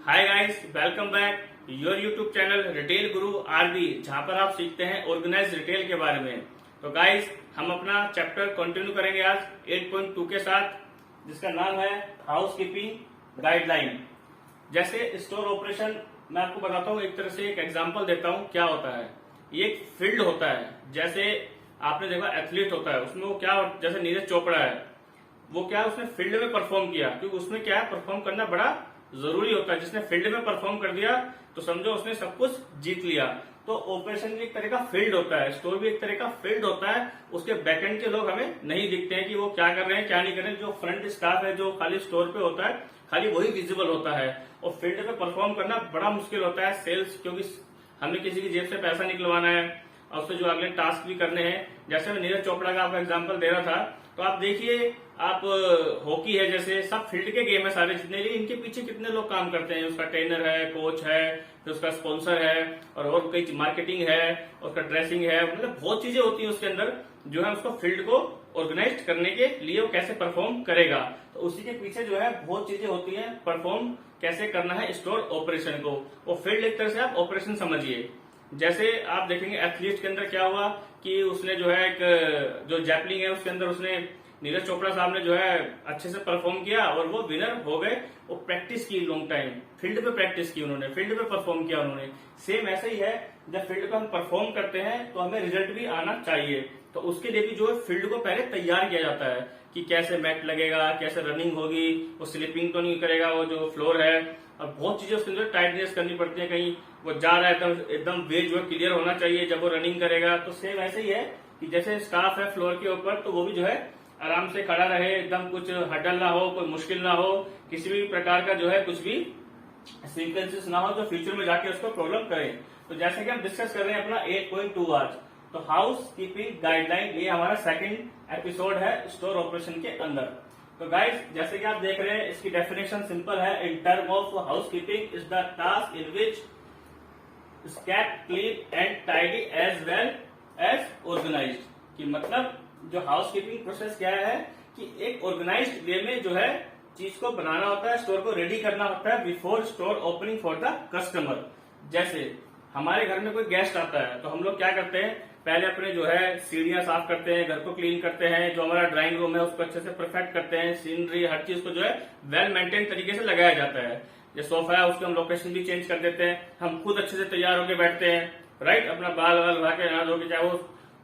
Hi guys, welcome back your YouTube channel retail Guru RB, जहां पर आप सीखते हैं ऑर्गेनाइज रिटेल के बारे में। तो गाइस, हम अपना चैप्टर कंटिन्यू करेंगे आज 8.2 के साथ, जिसका नाम है हाउस कीपिंग गाइडलाइन। जैसे स्टोर ऑपरेशन मैं आपको बताता हूँ, एक तरह से एक एग्जांपल देता हूँ क्या होता है। ये एक फील्ड होता है, जैसे आपने देखा एथलीट होता है, उसमें वो क्या, जैसे नीरज चोपड़ा है, वो क्या उसने फील्ड में परफॉर्म किया, क्योंकि उसमें क्या है, परफॉर्म करना बड़ा जरूरी होता है। जिसने फील्ड में परफॉर्म कर दिया तो समझो उसने सब कुछ जीत लिया। तो ऑपरेशन भी एक तरह का फील्ड होता है, स्टोर भी एक तरह का फील्ड होता है। उसके बैकएंड के लोग हमें नहीं दिखते हैं कि वो क्या कर रहे हैं क्या नहीं कर रहे हैं। जो फ्रंट स्टाफ है, जो खाली स्टोर पे होता है, खाली वही विजिबल होता है। और फील्ड पे परफॉर्म करना बड़ा मुश्किल होता है सेल्स, क्योंकि हमें किसी की जेब से पैसा निकलवाना है और उससे जो अगले टास्क भी करने हैं। जैसे मैं नीरज चोपड़ा का आपको एग्जांपल दे रहा था, तो आप देखिए, आप हॉकी है, जैसे सब फील्ड के गेम है सारे जितने भी, इनके पीछे कितने लोग काम करते हैं। उसका ट्रेनर है, कोच है, फिर उसका स्पॉन्सर है, और कई मार्केटिंग है, उसका ड्रेसिंग है, मतलब बहुत चीजें होती है उसके अंदर, जो है उसको फील्ड को ऑर्गेनाइज करने के लिए वो कैसे परफॉर्म करेगा। तो उसी के पीछे जो है बहुत चीजें होती है, परफॉर्म कैसे करना है स्टोर ऑपरेशन को। वो फील्ड एक तरह से आप ऑपरेशन समझिए। जैसे आप देखेंगे एथलीट के अंदर क्या हुआ कि उसने जो है एक जो जैपलिंग है उसके अंदर उसने नीरज चोपड़ा साहब ने जो है अच्छे से परफॉर्म किया और वो विनर हो गए। वो प्रैक्टिस की लॉन्ग टाइम, फील्ड पे प्रैक्टिस की उन्होंने, फील्ड पे परफॉर्म किया उन्होंने। सेम ऐसा ही है, जब फील्ड पे हम परफॉर्म करते हैं तो हमें रिजल्ट भी आना चाहिए। तो उसके लिए भी जो है फील्ड को पहले तैयार किया जाता है कि कैसे मैट लगेगा, कैसे रनिंग होगी, वो स्लिपिंग तो नहीं करेगा वो जो फ्लोर है, और बहुत चीजें उसके अंदर टाइटनेस करनी पड़ती है। कहीं वो जा रहा है तो एकदम वे जो है क्लियर होना चाहिए जब वो रनिंग करेगा। तो सेम ऐसे ही है कि जैसे स्टाफ है फ्लोर के ऊपर, तो वो भी जो है आराम से खड़ा रहे, एकदम कुछ हडल ना हो, कोई मुश्किल ना हो, किसी भी प्रकार का जो है कुछ भी सीक्वेंसेस ना हो जो फ्यूचर में जाके उसको प्रॉब्लम करे। तो जैसे कि हम डिस्कस कर रहे हैं अपना 8.2 आज, तो हाउस कीपिंग गाइडलाइन, ये हमारा सेकंड एपिसोड है स्टोर ऑपरेशन के अंदर। तो गाइस, जैसे कि आप देख रहे हैं, इसकी डेफिनेशन सिंपल है। In term of house keeping is the task in which kept clean and tidy as well as organized। कि मतलब जो हाउस कीपिंग प्रोसेस क्या है कि एक ऑर्गेनाइज्ड वे में जो है चीज को बनाना होता है, स्टोर को रेडी करना होता है before store opening for the customer. जैसे हमारे घर में कोई गेस्ट आता है तो हम लोग क्या करते हैं, पहले अपने जो है सीढ़ियां साफ करते हैं, घर को क्लीन करते हैं, जो हमारा ड्राइंग रूम है उसको अच्छे से परफेक्ट करते हैं, सीनरी हर चीज को जो है वेल मेंटेन तरीके से लगाया जाता है। जो सोफा है उसकी हम लोकेशन भी चेंज कर देते हैं, हम खुद अच्छे से तैयार होकर बैठते हैं, राइट। अपना बाल वाल लगा के नहा धो के, चाहे वो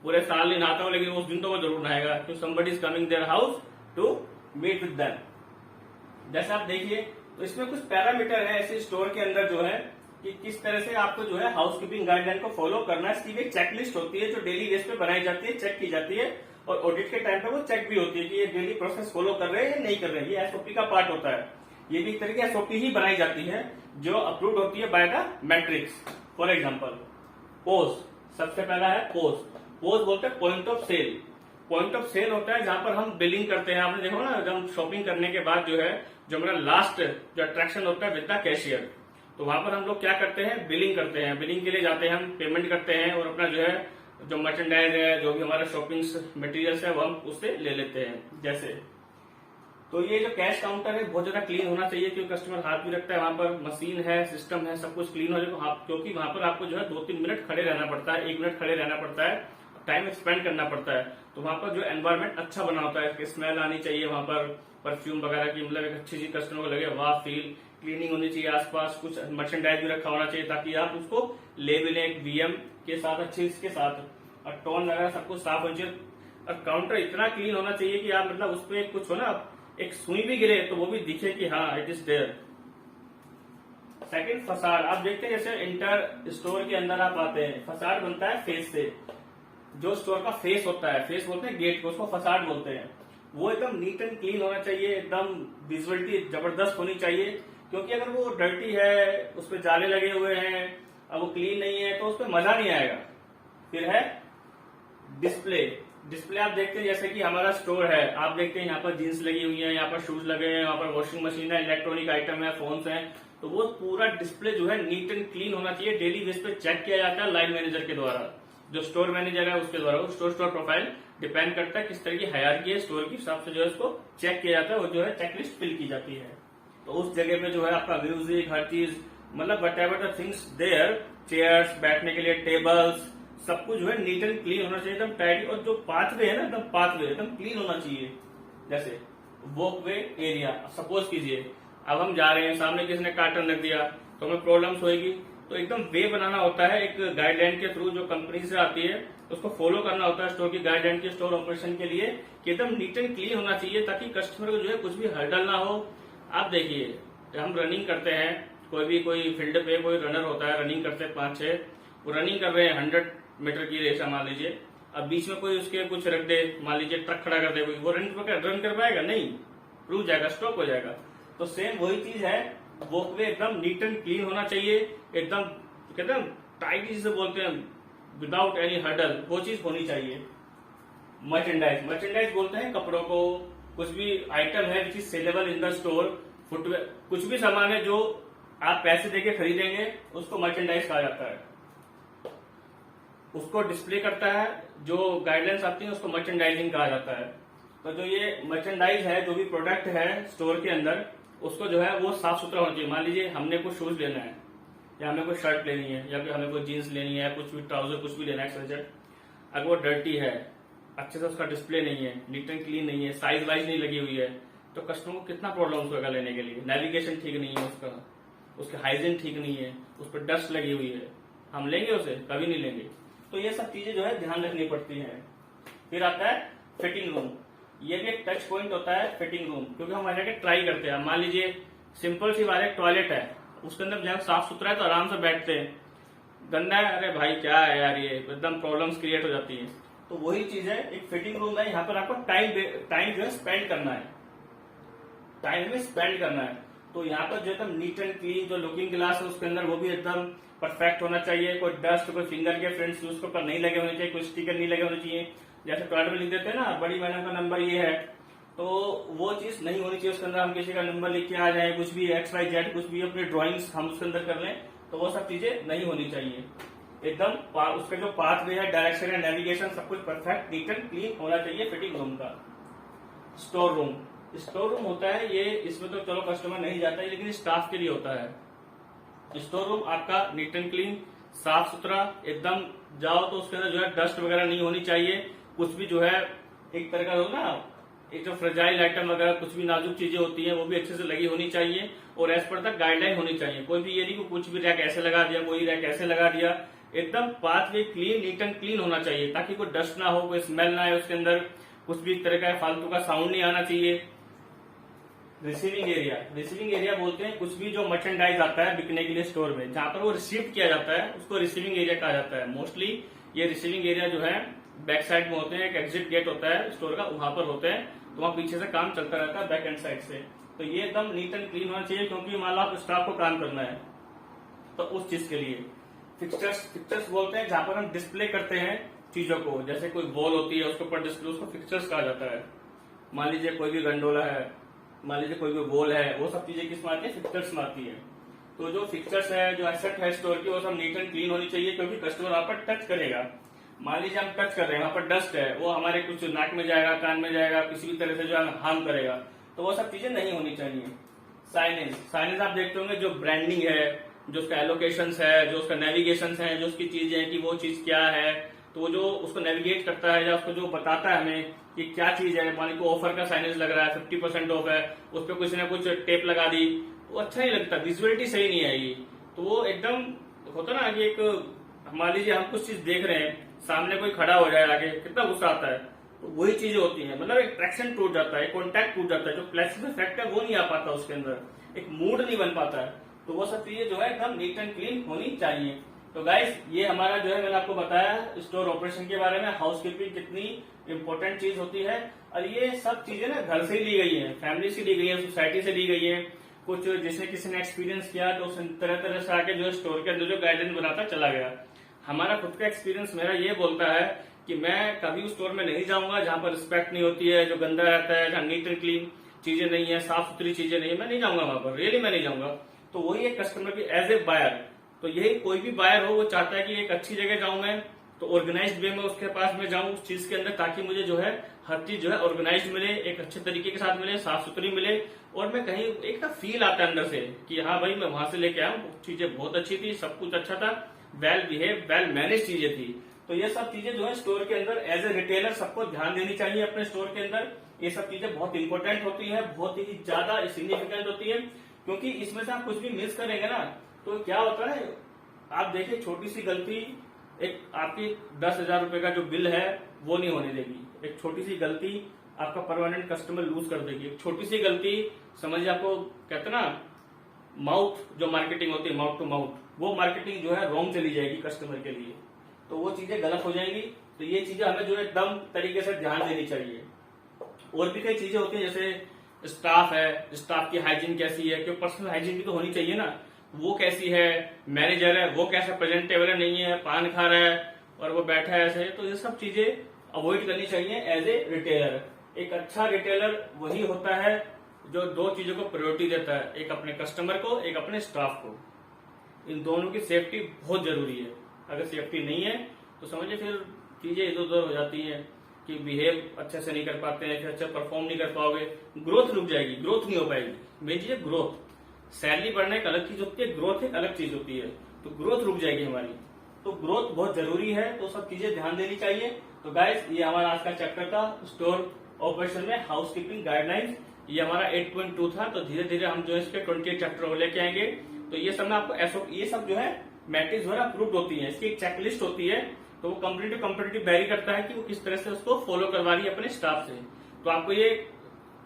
पूरे साल नहीं नहाता हो लेकिन उस दिन तो वो जरूर नहाएगा, क्योंकि somebody is coming their house to meet with them. जैसे आप देखिए, तो इसमें कुछ पैरामीटर है ऐसे स्टोर के अंदर जो है कि किस तरह से आपको जो है हाउस कीपिंग गाइडलाइन को फॉलो करना है। इसकी भी एक चेकलिस्ट होती है जो डेली बेस पे बनाई जाती है, चेक की जाती है, और ऑडिट के टाइम पे वो चेक भी होती है कि ये डेली प्रोसेस फॉलो कर रहे हैं या नहीं कर रहे हैं। ये एसओपी का पार्ट होता है। ये भी एक तरह की एसओपी ही बनाई जाती है जो अप्रूव होती है by the matrix. For example POS, सबसे पहला है पोज। पोज बोलते हैं point of sale. Point of sale होता है जहां पर हम बिलिंग करते हैं। आपने देखो ना, जब हम शॉपिंग करने के बाद जो है, जो हमारा लास्ट जो अट्रैक्शन होता है विद द कैशियर, तो वहां पर हम लोग क्या करते हैं, बिलिंग करते हैं। बिलिंग के लिए जाते हैं, हम पेमेंट करते हैं और अपना जो है जो मर्चेंडाइज है, जो भी हमारा शॉपिंग मटेरियल्स है, वो हम उससे ले लेते हैं। जैसे तो ये जो कैश काउंटर है बहुत ज्यादा क्लीन होना चाहिए, क्योंकि कस्टमर हाथ भी रखता है, वहां पर मशीन है, सिस्टम है, सब कुछ क्लीन हो जाए, क्योंकि वहां पर आपको जो है 2-3 मिनट खड़े रहना पड़ता है, 1 मिनट खड़े रहना पड़ता है, टाइम स्पेंड करना पड़ता है। तो वहां पर जो एनवायरमेंट अच्छा बना होता है, स्मेल आनी चाहिए वहां पर, परफ्यूम वगैरह की, मतलब एक अच्छी चीज कस्टमर को लगे, वाह फील। क्लीनिंग होनी चाहिए, आसपास कुछ मर्चेंडाइज भी रखा होना चाहिए ताकि आप उसको ले भी लें वीएम के साथ, अच्छे इसके साथ, और टोन वगैरह सब कुछ साफ होना चाहिए। और काउंटर इतना क्लीन होना चाहिए कि आप मतलब उस पर कुछ हो ना, एक सुई भी गिरे तो वो भी दिखे कि हाँ it is there. Second, facade. आप देखते हैं जैसे इंटर स्टोर के अंदर आप आते हैं, फसाड बनता है फेस से। जो स्टोर का फेस होता है, फेस बोलते हैं गेट को, उसको फसाड बोलते हैं। वो एकदम नीट एंड क्लीन होना चाहिए, एकदम विजुअलिटी जबरदस्त होनी चाहिए, क्योंकि अगर वो डर्टी है, उस पर जाले लगे हुए हैं, अब वो क्लीन नहीं है, तो उस पर मजा नहीं आएगा। फिर है डिस्प्ले। डिस्प्ले आप देखते हैं जैसे कि हमारा स्टोर है, आप देखते हैं यहाँ पर जीन्स लगी हुई है, यहाँ पर शूज लगे हैं, यहाँ पर वॉशिंग मशीन है, इलेक्ट्रॉनिक आइटम है, फोन्स हैं, तो वो पूरा डिस्प्ले जो है नीट एंड क्लीन होना चाहिए। डेली बेस पे चेक किया जाता है लाइन मैनेजर के द्वारा, जो स्टोर मैनेजर है उसके द्वारा। वो स्टोर प्रोफाइल डिपेंड करता है किस तरह की हायरार्की है स्टोर की हिसाब से जो है उसको चेक किया जाता है, और जो है चेकलिस्ट फिल की जाती है। तो उस जगह पे जो है आपका म्यूजिक, हर चीज, मतलब whatever the things there, chairs, बैठने के लिए टेबल्स, सब कुछ जो है नीट एंड क्लीन होना चाहिए, एकदम टाइट। और जो पाथवे है ना, एकदम पाथवे एकदम क्लीन होना चाहिए। जैसे वॉकवे एरिया, सपोज कीजिए अब हम जा रहे हैं, सामने किसी ने कार्टन रख दिया तो हमें प्रॉब्लम्स होगी। तो एकदम वे बनाना होता है एक गाइडलाइन के थ्रू, जो कंपनी से आती है उसको फॉलो करना होता है स्टोर की गाइडलाइन के, स्टोर ऑपरेशन के लिए, कि एकदम नीट एंड क्लीन होना चाहिए ताकि कस्टमर को जो है कुछ भी हर्डल ना हो। आप देखिए हम रनिंग करते हैं, कोई फील्ड पे कोई रनर होता है, रनिंग करते हैं 5-6, वो रनिंग कर रहे हैं 100 मीटर की रेस मान लीजिए। अब बीच में कोई उसके कुछ रख दे, मान लीजिए ट्रक खड़ा कर दे कोई, वो रन कर पाएगा? नहीं, रुक जाएगा, स्टॉप हो जाएगा। तो सेम वही चीज है, वॉकवे एकदम नीट एंड क्लीन होना चाहिए, एकदम कहते हैं टाइट जिसे बोलते हैं, विदाउट एनी हर्डल, वो चीज होनी चाहिए। मर्चेंडाइज बोलते हैं कपड़ों को, कुछ भी आइटम है which is saleable in the store, footwear, कुछ भी सामान है जो आप पैसे देके खरीदेंगे उसको मर्चेंडाइज कहा जाता है। उसको डिस्प्ले करता है, जो गाइडलाइंस आती है उसको मर्चेंडाइजिंग कहा जाता है। तो जो ये मर्चेंडाइज है, जो भी प्रोडक्ट है स्टोर के अंदर, उसको जो है वो साफ सुथरा होना चाहिए। मान लीजिए हमने कुछ शूज लेना है, या हमें कोई शर्ट लेनी है, या फिर हमें कोई जीन्स लेनी है, कुछ भी ट्राउजर कुछ भी लेना है, अगर वो डर्टी है, अच्छे से उसका डिस्प्ले नहीं है, नीट एंड क्लीन नहीं है, साइज वाइज नहीं लगी हुई है, तो कस्टमर को कितना प्रॉब्लम होगा लेने के लिए। नेविगेशन ठीक नहीं है उसका, उसके हाइजीन ठीक नहीं है, उस पर डस्ट लगी हुई है, हम लेंगे उसे? कभी नहीं लेंगे। तो ये सब चीजें जो है ध्यान रखनी पड़ती है। फिर आता है फिटिंग रूम, ये भी एक टच पॉइंट होता है फिटिंग रूम, क्योंकि हम आके ट्राई करते हैं। मान लीजिए सिंपल सी बात है, टॉयलेट है, उसके अंदर जब साफ सुथरा है तो आराम से बैठते हैं, गंदा है, अरे भाई क्या है यार, ये एकदम प्रॉब्लम्स क्रिएट हो जाती है। तो वही चीज है, एक फिटिंग रूम है, यहाँ पर आपको टाइम जो है स्पेंड करना है, टाइम में स्पेंड करना है। तो यहाँ पर जो एकदम नीट एंड क्लीन, जो लुकिंग ग्लास है उसके अंदर वो भी एकदम परफेक्ट होना चाहिए, कोई डस्ट, कोई फिंगर के फ्रेंड्स उसके ऊपर नहीं लगे होने चाहिए, कोई स्टिकर नहीं लगे होने चाहिए। जैसे टॉयलेट में लिख देते हैं ना, बड़ी मैडम का नंबर ये है, तो वो चीज नहीं होनी चाहिए उसके अंदर। हम किसी का नंबर लिख के आ जाए, कुछ भी XYZ, कुछ भी अपने ड्राइंग्स हम उसके अंदर कर लें, तो वो सब चीजें नहीं होनी चाहिए। एकदम उसका जो पाथ वे है, डायरेक्शन है, नेविगेशन, सब कुछ परफेक्ट नीट एंड क्लीन होना चाहिए फिटिंग रूम का। स्टोर रूम होता है ये, इसमें तो चलो कस्टमर नहीं जाता है, लेकिन स्टाफ के लिए होता है। स्टोर रूम आपका नीट एंड क्लीन, साफ सुथरा, एकदम जाओ तो उसके अंदर जो है डस्ट वगैरह नहीं होनी चाहिए। कुछ भी जो है एक तरह का हो ना, एक जो फ्रेजाइल आइटम वगैरह, कुछ भी नाजुक चीजें होती हैं वो भी अच्छे से लगी होनी चाहिए, और एज पर तक गाइडलाइन होनी चाहिए। कोई भी ये नहीं कि कुछ भी रैक ऐसे लगा दिया, कोई रैक ऐसे लगा दिया, एकदम path way clean, neat and clean होना चाहिए, ताकि कोई डस्ट ना हो, कोई स्मेल ना आए उसके अंदर, कुछ भी तरह का फालतू का साउंड नहीं आना चाहिए। रिसीविंग एरिया बोलते हैं कुछ भी जो मर्चेंडाइज आता है बिकने के लिए स्टोर में, जहां पर वो रिसीव किया जाता है उसको रिसीविंग एरिया कहा जाता है। मोस्टली ये रिसीविंग एरिया जो है बैक साइड में होते हैं, एक एग्जिट गेट होता है स्टोर का, वहां पर होते हैं, तो वहां पीछे से काम चलता रहता है बैक एंड साइड से। तो ये एकदम नीट एंड क्लीन होना चाहिए, क्योंकि मान लो आप स्टाफ को काम करना है तो उस चीज के लिए। फिक्चर्स बोलते हैं जहां पर हम डिस्प्ले करते हैं चीजों को, जैसे कोई वॉल होती है उसके ऊपर डिस्प्ले, उसको फिक्चर्स कहा जाता है। मान लीजिए कोई भी गंडोला है, मान लीजिए कोई भी वॉल है, वो सब चीजें किस में आती है? फिक्चर्स में आती है। तो जो फिक्चर्स है, जो एसेट है स्टोर की, वो सब नीट एंड क्लीन होनी चाहिए, क्योंकि कस्टमर वहां पर टच करेगा। मान लीजिए हम टच कर रहे हैं, वहां पर डस्ट है, वो हमारे कुछ नाक में जाएगा, कान में जाएगा, किसी भी तरह से जो है हार्म करेगा, तो वो सब चीजें नहीं होनी चाहिए। साइनेज आप देखते होंगे, जो ब्रांडिंग है, जो उसका एलोकेशन है, जो उसका नेविगेशन है, जो उसकी चीज है कि वो चीज क्या है, तो वो जो उसको नेविगेट करता है या उसको जो बताता है हमें कि क्या चीज है। मान लीजिए ऑफर का साइनेज लग रहा है, 50% ऑफ है, उस पर किसी ने कुछ टेप लगा दी, वो अच्छा नहीं लगता, विजुअलिटी सही नहीं आएगी। तो वो एकदम होता ना कि एक मान लीजिए हम कुछ चीज देख रहे हैं, सामने कोई खड़ा हो जाए आगे, कितना गुस्सा आता है, तो वही चीजें होती हैं, मतलब एक ट्रैक्शन टूट जाता है, कॉन्टैक्ट टूट जाता है, जो प्लेसिबल इफेक्ट है वो नहीं आ पाता उसके अंदर, एक मूड नहीं बन पाता है। तो वो सब चीजें जो है एकदम नीट एंड क्लीन होनी चाहिए। तो गाइस ये हमारा जो है मैंने आपको बताया स्टोर ऑपरेशन के बारे में, हाउसकीपिंग कितनी इंपॉर्टेंट चीज होती है। और ये सब चीजें ना घर से ही ली गई है, फैमिली से ली गई है, सोसाइटी से ली गई है, कुछ जिसने किसी ने एक्सपीरियंस किया तो उस तरह तरह से आके जो स्टोर के अंदर जो गाइडलाइन बनाता चला गया। हमारा खुद का एक्सपीरियंस मेरा ये बोलता है कि मैं कभी उस स्टोर में नहीं जाऊंगा जहां पर रिस्पेक्ट नहीं होती है, जो गंदा रहता है, जहां नीट एंड क्लीन चीजें नहीं है, साफ सुथरी चीजें नहीं है, मैं नहीं जाऊंगा वहां पर, रियली मैं नहीं जाऊंगा। तो वही एक कस्टमर की एज ए बायर, तो यही कोई भी बायर हो वो चाहता है कि एक अच्छी जगह जाऊं मैं, तो ऑर्गेनाइज्ड वे में उसके पास में जाऊं उस चीज के अंदर, ताकि मुझे जो है हर चीज जो है ऑर्गेनाइज मिले, एक अच्छे तरीके के साथ मिले, साफ सुथरी मिले, और मैं कहीं एक ना फील आता है अंदर से कि हाँ भाई मैं वहां से लेके आया हूँ, चीजें बहुत अच्छी थी, सब कुछ अच्छा था, वेल बिहेव, वेल मैनेज चीजें थी। तो ये सब चीजें जो है स्टोर के अंदर एज ए रिटेलर सबको ध्यान देनी चाहिए अपने स्टोर के अंदर। ये सब चीजें बहुत इंपॉर्टेंट होती है, बहुत ही ज्यादा सिग्निफिकेंट होती है, क्योंकि इसमें से आप कुछ भी मिस करेंगे ना तो क्या होता है, आप देखिए छोटी सी गलती एक आपकी 10,000 रुपए का जो बिल है वो नहीं होने देगी। एक छोटी सी गलती आपका परमानेंट कस्टमर लूज कर देगी। एक छोटी सी गलती समझिए, आपको कहते ना माउथ जो मार्केटिंग होती है, माउथ टू माउथ, वो मार्केटिंग जो है रॉन्ग चली जाएगी कस्टमर के लिए, तो वो चीजें गलत हो जाएंगी। तो ये चीजें हमें जो है एकदम तरीके से ध्यान देनी चाहिए। और भी कई चीजें होती है, जैसे स्टाफ है, स्टाफ की हाइजीन कैसी है, क्योंकि पर्सनल हाइजीन भी तो होनी चाहिए ना, वो कैसी है, मैनेजर है वो कैसा प्रेजेंटेबल है, नहीं है पान खा रहा है और वो बैठा है ऐसे, तो ये सब चीजें अवॉइड करनी चाहिए एज ए रिटेलर। एक अच्छा रिटेलर वही होता है जो दो चीजों को प्रायोरिटी देता है, एक अपने कस्टमर को, एक अपने स्टाफ को। इन दोनों की सेफ्टी बहुत जरूरी है। अगर सेफ्टी नहीं है तो समझिए फिर चीजें इधर उधर हो जाती है कि बिहेव अच्छे से नहीं कर पाते हैं, फिर अच्छा परफॉर्म नहीं कर पाओगे, ग्रोथ रुक जाएगी, ग्रोथ नहीं हो पाएगी। मेन चीज है ग्रोथ। सैलरी बढ़ना एक अलग चीज होती है, ग्रोथ एक अलग चीज होती है, तो ग्रोथ रुक जाएगी हमारी। तो ग्रोथ बहुत जरूरी है, तो सब चीजें ध्यान देनी चाहिए। तो गाइस ये हमारा आज का चैप्टर था, स्टोर ऑपरेशन में हाउस कीपिंग गाइडलाइंस। ये हमारा 8.2 था, तो धीरे धीरे हम जो है इसके 28 चैप्टर को लेके आएंगे। तो ये सब में आपको ये सब जो है मैट्रिक्स जो है अप्रूव्ड होती है, इसकी एक चेकलिस्ट होती है, तो वो कंपनी वेरी करता है कि वो किस तरह से उसको फॉलो करवा रही है अपने स्टाफ से। तो आपको ये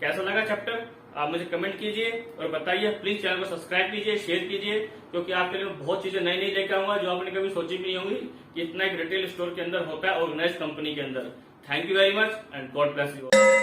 कैसा लगा चैप्टर, आप मुझे कमेंट कीजिए और बताइए। प्लीज चैनल को सब्सक्राइब कीजिए, शेयर कीजिए, क्योंकि आपके लिए बहुत चीजें नई नई लेकर आऊंगा जो आपने कभी सोची भी नहीं होंगी कि इतना एक रिटेल स्टोर के अंदर होता है ऑर्गेनाइज कंपनी के अंदर। Thank you very much and God bless you.